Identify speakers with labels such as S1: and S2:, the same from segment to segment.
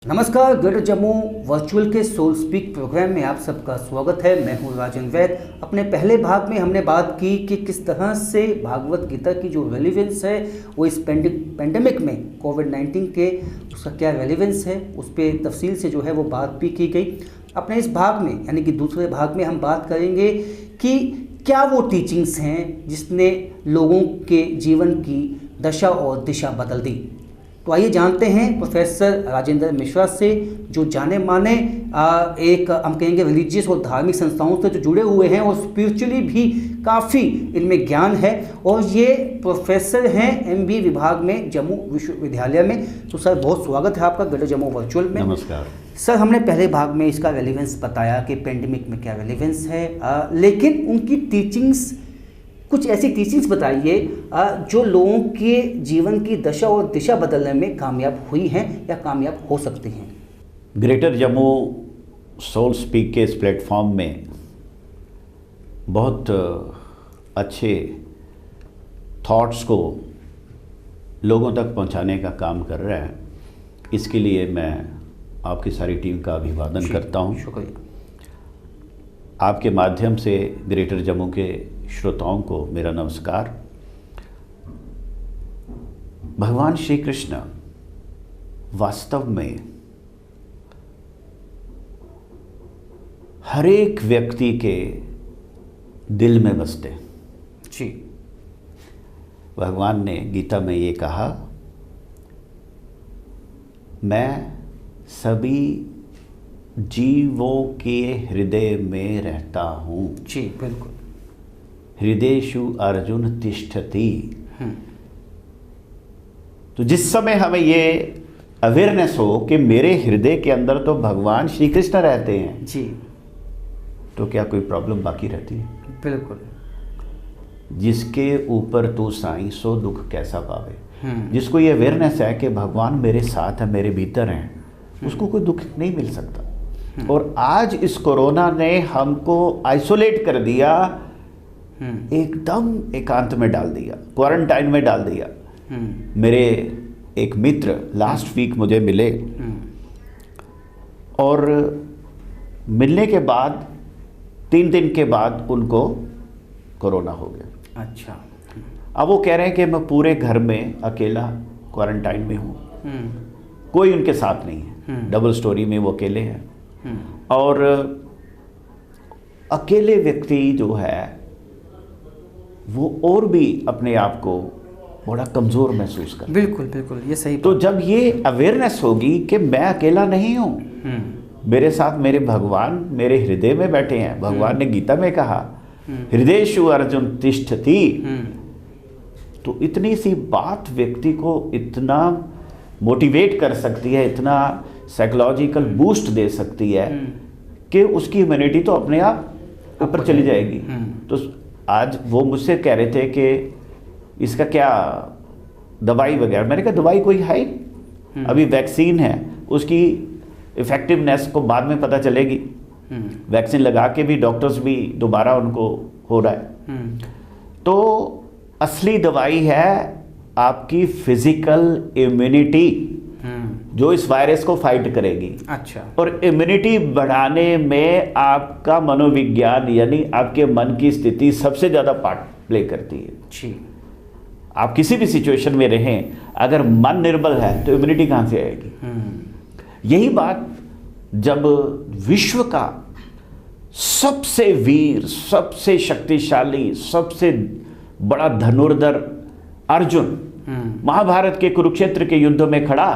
S1: नमस्कार, greater Jammu virtual के soul speak programme में आप सबका स्वागत है। मैं हूं राजन वैद। अपने पहले भाग में हमने बात की कि किस तरह से भागवत गीता की जो रेलिवेंस है वो इस पेंडेमिक में कोविड-19 के उसका क्या रेलिवेंस है उस पर तफसील से जो है वो बात भी की गई। अपने इस भाग में यानी कि दूसरे भाग में हम बात करेंगे कि क्या वो टीचिंग्स हैं जिसने लोगों के जीवन की दशा और दिशा बदल दी। तो आइए जानते हैं प्रोफेसर राजेंद्र मिश्रा से, जो जाने माने एक हम कहेंगे रिलीजियस और धार्मिक संस्थाओं से जो जुड़े हुए हैं और स्पिरिचुअली भी काफ़ी इनमें ज्ञान है, और ये प्रोफेसर हैं एमबी विभाग में जम्मू विश्वविद्यालय में। तो सर, बहुत स्वागत है आपका ग्रेटर जम्मू वर्चुअल में।
S2: नमस्कार
S1: सर, हमने पहले भाग में इसका रेलिवेंस बताया कि पेंडेमिक में क्या रेलिवेंस है, लेकिन उनकी टीचिंग्स, कुछ ऐसी टीचिंग्स बताइए जो लोगों के जीवन की दशा और दिशा बदलने में कामयाब हुई हैं या कामयाब हो सकती हैं।
S2: ग्रेटर जम्मू सोल स्पीक के इस प्लेटफॉर्म में बहुत अच्छे थॉट्स को लोगों तक पहुंचाने का काम कर रहा है। इसके लिए मैं आपकी सारी टीम का अभिवादन करता हूं।
S1: शुक्रिया।
S2: आपके माध्यम से ग्रेटर जम्मू के श्रोताओं को मेरा नमस्कार। भगवान श्री कृष्ण वास्तव में हर एक व्यक्ति के दिल में बसते हैं।
S1: जी।
S2: भगवान ने गीता में ये कहा, मैं सभी जीवों के हृदय में रहता हूँ।
S1: जी बिल्कुल।
S2: हृदयेषु अर्जुन तिष्ठति। तो जिस समय हमें ये अवेयरनेस हो कि मेरे हृदय के अंदर तो भगवान श्री कृष्ण रहते हैं,
S1: जी,
S2: तो क्या कोई प्रॉब्लम बाकी रहती है?
S1: बिल्कुल।
S2: जिसके ऊपर तू साईं सो दुख कैसा पावे। जिसको ये अवेयरनेस है कि भगवान मेरे साथ है, मेरे भीतर हैं, उसको कोई दुख नहीं मिल सकता। और आज इस कोरोना ने हमको आइसोलेट कर दिया, एकदम एकांत में डाल दिया, क्वारंटाइन में डाल दिया। मेरे एक मित्र लास्ट वीक मुझे मिले और मिलने के बाद 3 दिन के बाद उनको कोरोना हो गया।
S1: अच्छा।
S2: अब वो कह रहे हैं कि मैं पूरे घर में अकेला क्वारंटाइन में हूँ, कोई उनके साथ नहीं है। डबल स्टोरी में वो अकेले हैं। और अकेले व्यक्ति जो है वो और भी अपने आप को बड़ा कमज़ोर महसूस कर।
S1: बिल्कुल बिल्कुल, ये सही।
S2: तो जब ये अवेयरनेस होगी कि मैं अकेला नहीं हूँ, मेरे साथ मेरे भगवान मेरे हृदय में बैठे हैं। भगवान ने गीता में कहा, हृदयेषु अर्जुन तिष्ठति। तो इतनी सी बात व्यक्ति को इतना मोटिवेट कर सकती है, इतना साइकोलॉजिकल बूस्ट दे सकती है कि उसकी इम्यूनिटी तो अपने आप ऊपर चली जाएगी। तो आज वो मुझसे कह रहे थे कि इसका क्या दवाई वगैरह, मैंने कहा दवाई कोई है ही, अभी वैक्सीन है, उसकी इफेक्टिवनेस को बाद में पता चलेगी। वैक्सीन लगा के भी डॉक्टर्स भी दोबारा उनको हो रहा है। तो असली दवाई है आपकी फिजिकल इम्यूनिटी, जो इस वायरस को फाइट करेगी।
S1: अच्छा।
S2: और इम्यूनिटी बढ़ाने में आपका मनोविज्ञान यानी आपके मन की स्थिति सबसे ज़्यादा पार्ट प्ले करती है।
S1: जी।
S2: आप किसी भी सिचुएशन में रहें, अगर मन निर्बल है तो इम्यूनिटी कहाँ से आएगी? यही बात जब विश्व का सबसे वीर, सबसे शक्तिशाली, सबसे बड़ा धनुर्धर अर्जुन महाभारत के कुरुक्षेत्र के युद्ध में खड़ा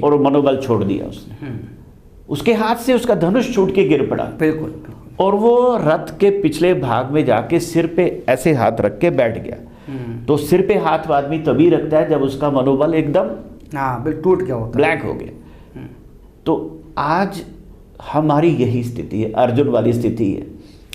S2: और मनोबल छोड़ दिया उसने, उसके हाथ से उसका धनुष छूट के गिर पड़ा।
S1: बिल्कुल।
S2: और वो रथ के पिछले भाग में जाके सिर पे ऐसे हाथ रख के बैठ गया। तो सिर पे हाथ आदमी तभी रखता है जब उसका मनोबल एकदम
S1: बिल्कुल टूट गया होता,
S2: ब्लैंक हो गया। तो आज हमारी यही स्थिति है, अर्जुन वाली स्थिति है।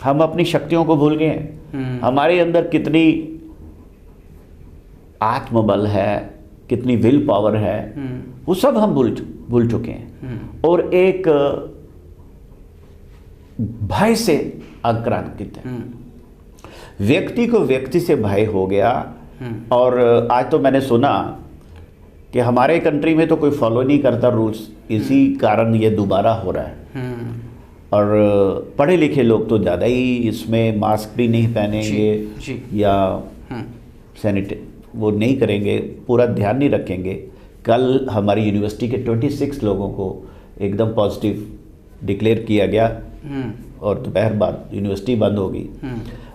S2: हम अपनी शक्तियों को भूल गए हैं। हमारे अंदर कितनी आत्मबल है, कितनी विल पावर है, वो सब हम भूल चुके हैं। और एक भय से आक्रांतित है। व्यक्ति को व्यक्ति से भय हो गया। और आज तो मैंने सुना कि हमारे कंट्री में तो कोई फॉलो नहीं करता रूल्स, इसी कारण ये दोबारा हो रहा है। और पढ़े लिखे लोग तो ज़्यादा ही इसमें मास्क भी नहीं पहनेंगे या वो नहीं करेंगे, पूरा ध्यान नहीं रखेंगे। कल हमारी यूनिवर्सिटी के 26 लोगों को एकदम पॉजिटिव डिक्लेयर किया गया और दोपहर बाद यूनिवर्सिटी बंद होगी।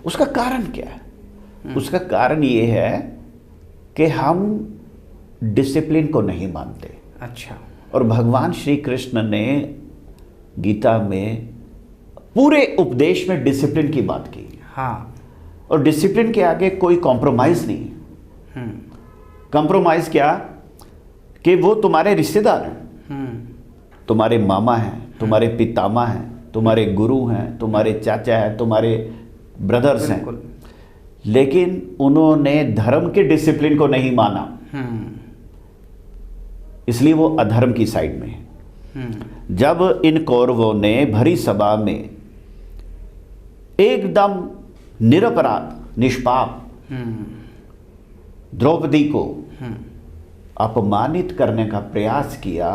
S2: उसका कारण क्या है? उसका कारण ये है कि हम डिसिप्लिन को नहीं मानते।
S1: अच्छा। और
S2: भगवान श्री कृष्ण ने गीता में पूरे उपदेश में डिसिप्लिन की बात की।
S1: हाँ। और
S2: डिसिप्लिन के आगे कोई कॉम्प्रोमाइज नहीं। कॉम्प्रोमाइज क्या? कि वो तुम्हारे रिश्तेदार हैं, तुम्हारे मामा हैं, तुम्हारे पितामह हैं, तुम्हारे गुरु हैं, तुम्हारे चाचा हैं, तुम्हारे ब्रदर्स हैं, लेकिन उन्होंने धर्म के डिसिप्लिन को नहीं माना, इसलिए वो अधर्म की साइड में है। जब इन कौरवों ने भरी सभा में एकदम निरपराध निष्पाप द्रौपदी को अपमानित करने का प्रयास किया,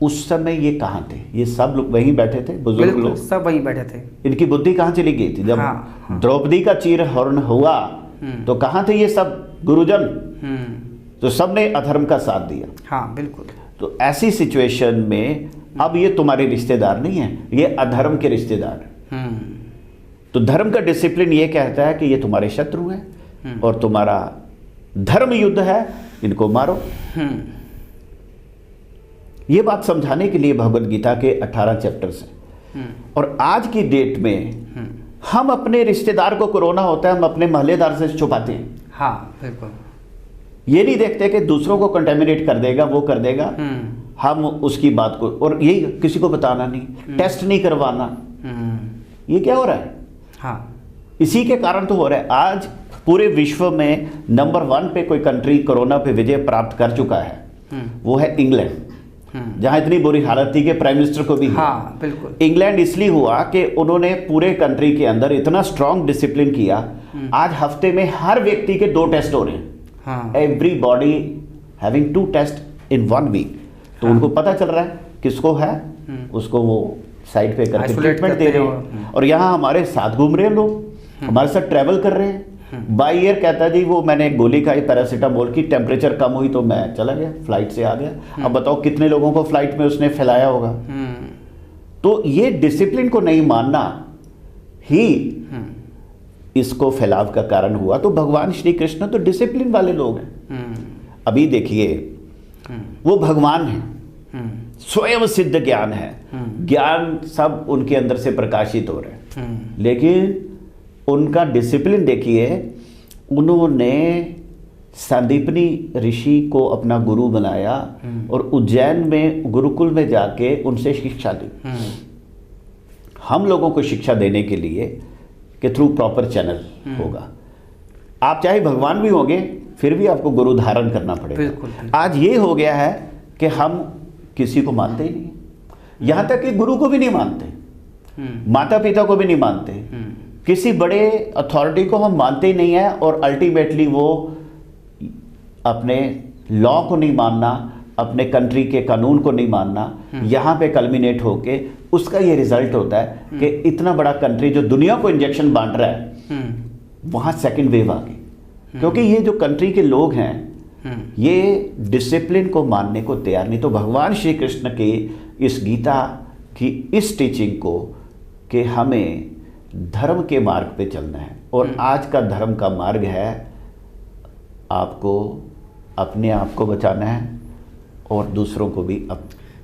S2: उस समय ये कहाँ थे? ये सब लोग वहीं बैठे थे, बुजुर्ग लोग सब वहीं बैठे थे। इनकी बुद्धि कहाँ चली गई थी? जब द्रौपदी का चीरहरण हुआ तो कहाँ थे ये सब गुरुजन? तो सबने अधर्म का साथ दिया।
S1: हाँ, बिल्कुल।
S2: तो ऐसी सिचुएशन में अब ये तुम्हारे रिश्तेदार नहीं है, ये अधर्म के रिश्तेदार। तो धर्म का डिसिप्लिन ये कहता है कि ये तुम्हारे शत्रु हैं और तुम्हारा धर्म युद्ध है, इनको मारो। ये बात समझाने के लिए भगवद गीता के 18 चैप्टर्स हैं। और आज की डेट में हम अपने रिश्तेदार को कोरोना होता है, हम अपने महल्लेदार से छुपाते हैं।
S1: हाँ, बिल्कुल।
S2: ये नहीं देखते कि दूसरों को कंटेमिनेट कर देगा, वो कर देगा, हम उसकी बात को, और यही किसी को बताना नहीं, टेस्ट नहीं करवाना। ये क्या हो रहा है?
S1: हाँ,
S2: इसी के कारण तो हो रहा है। आज पूरे विश्व में नंबर 1 पे कोई कंट्री कोरोना पे विजय प्राप्त कर चुका है, वो है इंग्लैंड, जहां इतनी बुरी हालत थी कि प्राइम मिनिस्टर को भी।
S1: हाँ, बिल्कुल।
S2: इंग्लैंड इसलिए हुआ कि उन्होंने पूरे कंट्री के अंदर इतना स्ट्रांग डिसिप्लिन किया। आज हफ्ते में हर व्यक्ति के 2 टेस्ट हो रहे हैं। एवरीबॉडी हैविंग 2 टेस्ट इन 1 वीक। तो उनको पता चल रहा है किसको है, उसको वो साइड पे करके ट्रीटमेंट दे रहे हैं। और यहाँ हमारे साथ घूम रहे हैं लोग, हमारे साथ ट्रैवल कर रहे हैं। बाई ईयर कहता है जी वो मैंने गोली खाई पैरासीटामोल की, टेम्परेचर कम हुई तो मैं चला गया, फ्लाइट से आ गया। अब बताओ कितने लोगों को फ्लाइट में उसने फैलाया होगा। तो ये डिसिप्लिन को नहीं मानना ही इसको फैलाव का कारण हुआ। तो भगवान श्री कृष्ण तो डिसिप्लिन वाले लोग हैं। अभी देखिए, वो भगवान हैं, स्वयं सिद्ध ज्ञान है, ज्ञान सब उनके अंदर से प्रकाशित हो रहे हैं, लेकिन उनका डिसिप्लिन देखिए। उन्होंने संदीपनी ऋषि को अपना गुरु बनाया और उज्जैन में गुरुकुल में जाके उनसे शिक्षा दी। हम लोगों को शिक्षा देने के लिए कि थ्रू प्रॉपर चैनल होगा। आप चाहे भगवान भी होंगे फिर भी आपको गुरु धारण करना पड़ेगा। आज ये हो गया है कि हम किसी को मानते ही नहीं, यहां तक कि गुरु को भी नहीं मानते, माता पिता को भी नहीं मानते, किसी बड़े अथॉरिटी को हम मानते ही नहीं है। और अल्टीमेटली वो अपने लॉ को नहीं मानना, अपने कंट्री के कानून को नहीं मानना, यहाँ पे कल्मिनेट होके उसका ये रिजल्ट होता है कि इतना बड़ा कंट्री जो दुनिया को इंजेक्शन बांट रहा है, वहाँ सेकंड वेव आ गई। क्योंकि ये जो कंट्री के लोग हैं ये डिसिप्लिन को मानने को तैयार नहीं। तो भगवान श्री कृष्ण के इस गीता की इस टीचिंग को कि हमें धर्म के मार्ग पे चलना है, और आज का धर्म का मार्ग है आपको अपने आप को बचाना है और दूसरों को भी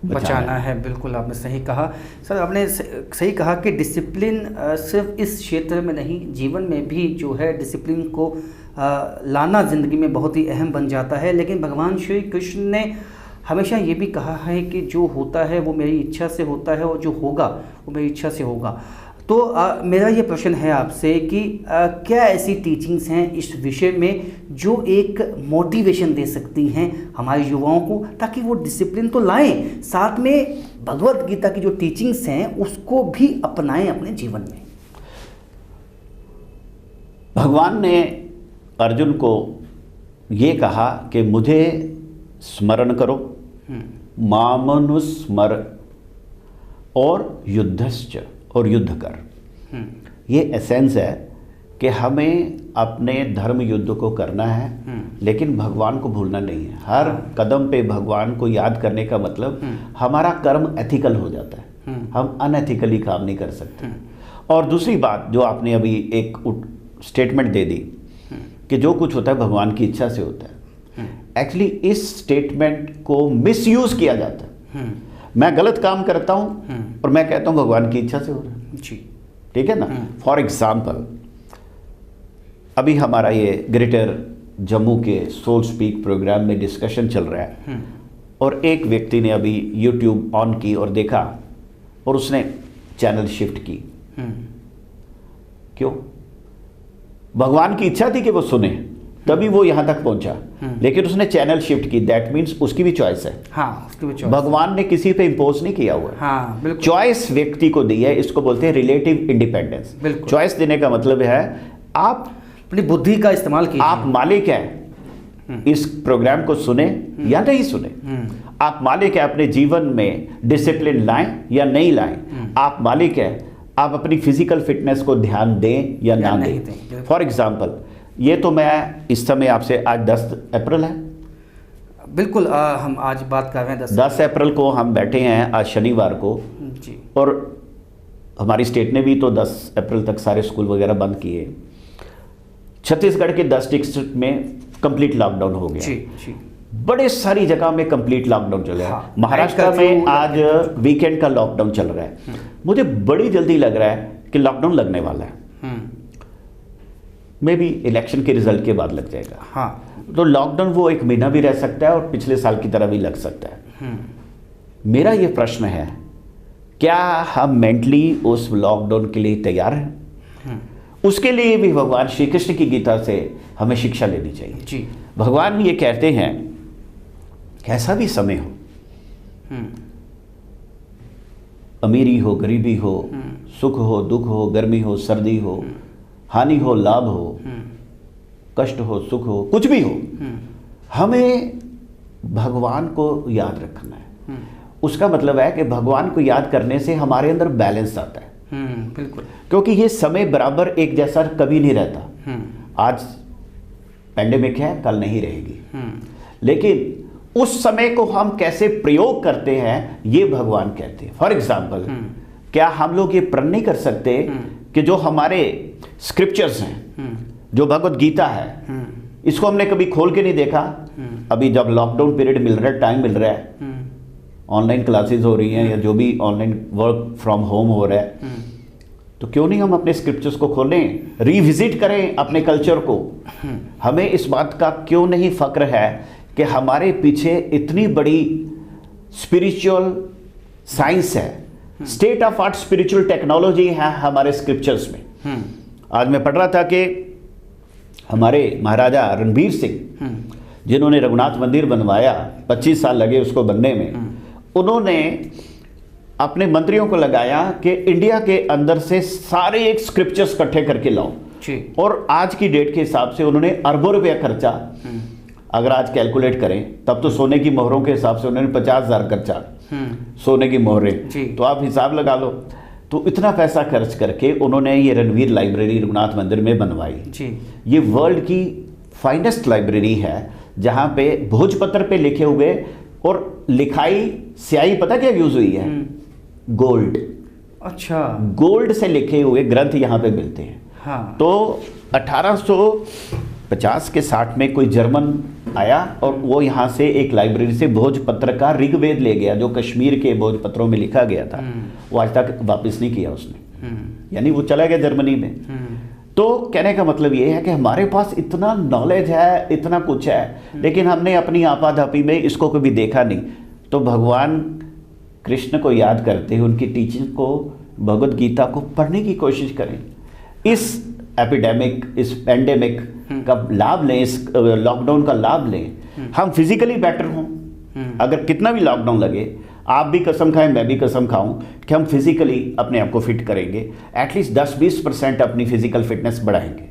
S2: बचाना है।
S1: बिल्कुल, आपने सही कहा सर। आपने सही कहा कि डिसिप्लिन सिर्फ इस क्षेत्र में नहीं, जीवन में भी जो है डिसिप्लिन को लाना ज़िंदगी में बहुत ही अहम बन जाता है। लेकिन भगवान श्री कृष्ण ने हमेशा ये भी कहा है कि जो होता है वो मेरी इच्छा से होता है और जो होगा वो मेरी इच्छा से होगा। तो मेरा ये प्रश्न है आपसे कि क्या ऐसी टीचिंग्स हैं इस विषय में जो एक मोटिवेशन दे सकती हैं हमारे युवाओं को, ताकि वो डिसिप्लिन तो लाएं, साथ में भगवद गीता की जो टीचिंग्स हैं उसको भी अपनाएं अपने जीवन में।
S2: भगवान ने अर्जुन को ये कहा कि मुझे स्मरण करो, मामनुस्मर और युद्धश्च, और युद्ध कर। ये एसेंस है कि हमें अपने धर्म युद्ध को करना है, लेकिन भगवान को भूलना नहीं है। हर कदम पे भगवान को याद करने का मतलब हमारा कर्म एथिकल हो जाता है, हम अनएथिकली काम नहीं कर सकते। और दूसरी बात जो आपने अभी एक स्टेटमेंट दे दी कि जो कुछ होता है भगवान की इच्छा से होता है, एक्चुअली इस स्टेटमेंट को मिसयूज किया जाता है। मैं गलत काम करता हूं और मैं कहता हूं भगवान की इच्छा से हो रहा है जी, ठीक है ना। फॉर एग्जाम्पल, अभी हमारा ये ग्रेटर जम्मू के सोल स्पीक प्रोग्राम में डिस्कशन चल रहा है और एक व्यक्ति ने अभी यूट्यूब ऑन की और देखा और उसने चैनल शिफ्ट की। क्यों? भगवान की इच्छा थी कि वो सुने, तभी वो यहां तक पहुंचा, लेकिन उसने चैनल शिफ्ट की। दैट मीन्स उसकी भी चॉइस है।
S1: हाँ, उसकी भी चॉइस।
S2: भगवान ने किसी पे इंपोज नहीं किया हुआ।
S1: हाँ, बिल्कुल।
S2: चॉइस व्यक्ति को दी है, इसको बोलते हैं रिलेटिव इंडिपेंडेंस। चॉइस देने का मतलब है आप
S1: अपनी बुद्धि का इस्तेमाल कीजिए।
S2: आप मालिक हैं इस प्रोग्राम को सुने या नहीं सुने, आप मालिक हैं अपने जीवन में डिसिप्लिन लाएं या नहीं लाएं, आप मालिक हैं आप अपनी फिजिकल फिटनेस को ध्यान दें या ना दें। फॉर एग्जाम्पल, ये तो मैं इस समय आपसे, आज 10 अप्रैल है,
S1: बिल्कुल। हम आज बात कर रहे हैं
S2: 10 अप्रैल को हम बैठे हैं, आज शनिवार को
S1: जी। और
S2: हमारी स्टेट ने भी तो 10 अप्रैल तक सारे स्कूल वगैरह बंद किए। छत्तीसगढ़ के 10 डिस्ट्रिक्ट में कंप्लीट लॉकडाउन हो गया
S1: जी, जी।
S2: बड़े सारी जगह में कंप्लीट लॉकडाउन चल रहा है। हाँ, महाराष्ट्र में आज वीकेंड का लॉकडाउन चल रहा है। मुझे बड़ी जल्दी लग रहा है कि लॉकडाउन लगने वाला है, मे बी इलेक्शन के रिजल्ट के बाद लग जाएगा।
S1: हाँ,
S2: तो लॉकडाउन वो 1 महीना भी रह सकता है और पिछले साल की तरह भी लग सकता है। मेरा ये प्रश्न है, क्या हम मेंटली उस लॉकडाउन के लिए तैयार हैं? उसके लिए भी भगवान श्री कृष्ण की गीता से हमें शिक्षा लेनी चाहिए
S1: जी।
S2: भगवान ये कहते हैं, कैसा भी समय हो, अमीरी हो गरीबी हो, सुख हो दुख हो, गर्मी हो सर्दी हो, हानि हो लाभ हो, कष्ट हो सुख हो, कुछ भी हो, हमें भगवान को याद रखना है। उसका मतलब है कि भगवान को याद करने से हमारे अंदर बैलेंस आता है।
S1: बिल्कुल।
S2: क्योंकि ये समय बराबर एक जैसा कभी नहीं रहता। आज पेंडेमिक है, कल नहीं रहेगी, लेकिन उस समय को हम कैसे प्रयोग करते हैं ये भगवान कहते हैं। फॉर एग्जाम्पल, क्या हम लोग ये प्रण नहीं कर सकते कि जो हमारे स्क्रिप्चर्स हैं, जो भगवत गीता है, इसको हमने कभी खोल के नहीं देखा? अभी जब लॉकडाउन पीरियड मिल रहा है, टाइम मिल रहा है, ऑनलाइन क्लासेस हो रही हैं या जो भी ऑनलाइन वर्क फ्रॉम होम हो रहा है, तो क्यों नहीं हम अपने स्क्रिप्चर्स को खोलें, रिविजिट करें अपने कल्चर को। हमें इस बात का क्यों नहीं फक्र है कि हमारे पीछे इतनी बड़ी स्पिरिचुअल साइंस है, state of art spiritual technology है हमारे स्क्रिप्चर्स में। आज मैं पढ़ रहा था कि हमारे महाराजा रणबीर सिंह, जिन्होंने रघुनाथ मंदिर बनवाया, 25 साल लगे उसको बनने में, उन्होंने अपने मंत्रियों को लगाया कि इंडिया के अंदर से सारे एक स्क्रिप्चर्स इकट्ठे करके लाओ, और आज की डेट के हिसाब से उन्होंने अरबों रुपया खर्चा, अगर आज कैलकुलेट करें तब तो सोने की मोहरों के हिसाब से उन्होंने 50,000 खर्चा, सोने की मोहरें, तो आप हिसाब लगा लो। तो इतना पैसा खर्च करके उन्होंने ये रणवीर लाइब्रेरी रघुनाथ मंदिर में बनवाई। ये वर्ल्ड की फाइनेस्ट लाइब्रेरी है, जहां पे भोजपत्र पे लिखे हुए, और लिखाई स्याही पता क्या यूज हुई है? गोल्ड।
S1: अच्छा,
S2: गोल्ड से लिखे हुए ग्रंथ यहां पे मिलते हैं।
S1: हाँ।
S2: तो 1850 के 60 में कोई जर्मन आया और वो यहां से एक लाइब्रेरी से भोजपत्र का ऋग्वेद ले गया, जो कश्मीर के भोजपत्रों में लिखा गया था, वो आज तक वापस नहीं किया उसने, यानी वो चला गया जर्मनी में। तो कहने का मतलब ये है कि हमारे पास इतना नॉलेज है, इतना कुछ है, लेकिन हमने अपनी आपाधापी में इसको कभी देखा नहीं। तो भगवान कृष्ण को याद करते हुए उनकी टीचिंग को, भगवत गीता को पढ़ने की कोशिश करें। इस एपिडेमिक, इस पेंडेमिक का लाभ लें, इस लॉकडाउन का लाभ लें। हम फिजिकली बेटर हों, अगर कितना भी लॉकडाउन लगे, आप भी कसम खाएं, मैं भी कसम खाऊं कि हम फिजिकली अपने आप को फिट करेंगे। एटलीस्ट 10-20% अपनी फिजिकल फिटनेस बढ़ाएंगे,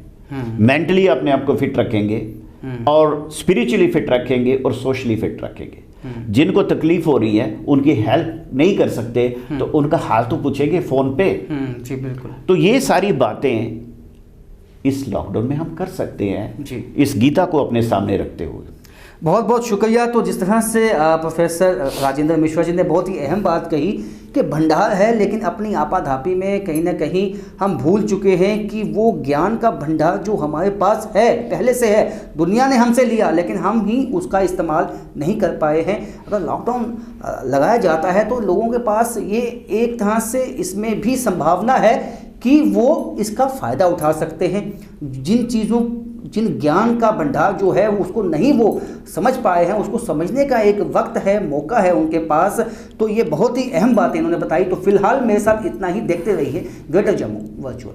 S2: मेंटली अपने आप को फिट रखेंगे, और स्पिरिचुअली फिट रखेंगे और सोशली फिट रखेंगे। जिनको तकलीफ हो रही है उनकी हेल्प नहीं कर सकते तो उनका हाल तो पूछेंगे फोन पे।
S1: जी बिल्कुल।
S2: तो ये सारी बातें इस लॉकडाउन में हम कर सकते हैं
S1: जी।
S2: इस गीता को अपने सामने रखते हुए।
S1: बहुत बहुत शुक्रिया। तो जिस तरह से प्रोफेसर राजेंद्र मिश्रा जी ने बहुत ही अहम बात कही कि भंडार है, लेकिन अपनी आपाधापी में कहीं ना कहीं हम भूल चुके हैं कि वो ज्ञान का भंडार जो हमारे पास है, पहले से है, दुनिया ने हमसे लिया, लेकिन हम ही उसका इस्तेमाल नहीं कर पाए हैं। अगर लॉकडाउन लगाया जाता है तो लोगों के पास ये एक तरह से इसमें भी संभावना है कि वो इसका फ़ायदा उठा सकते हैं। जिन ज्ञान का भंडार जो है उसको नहीं वो समझ पाए हैं, उसको समझने का एक वक्त है, मौका है उनके पास। तो ये बहुत ही अहम बातें इन्होंने बताई। तो फिलहाल मेरे साथ इतना ही। देखते रहिए ग्रेटर जम्मू वर्चुअल।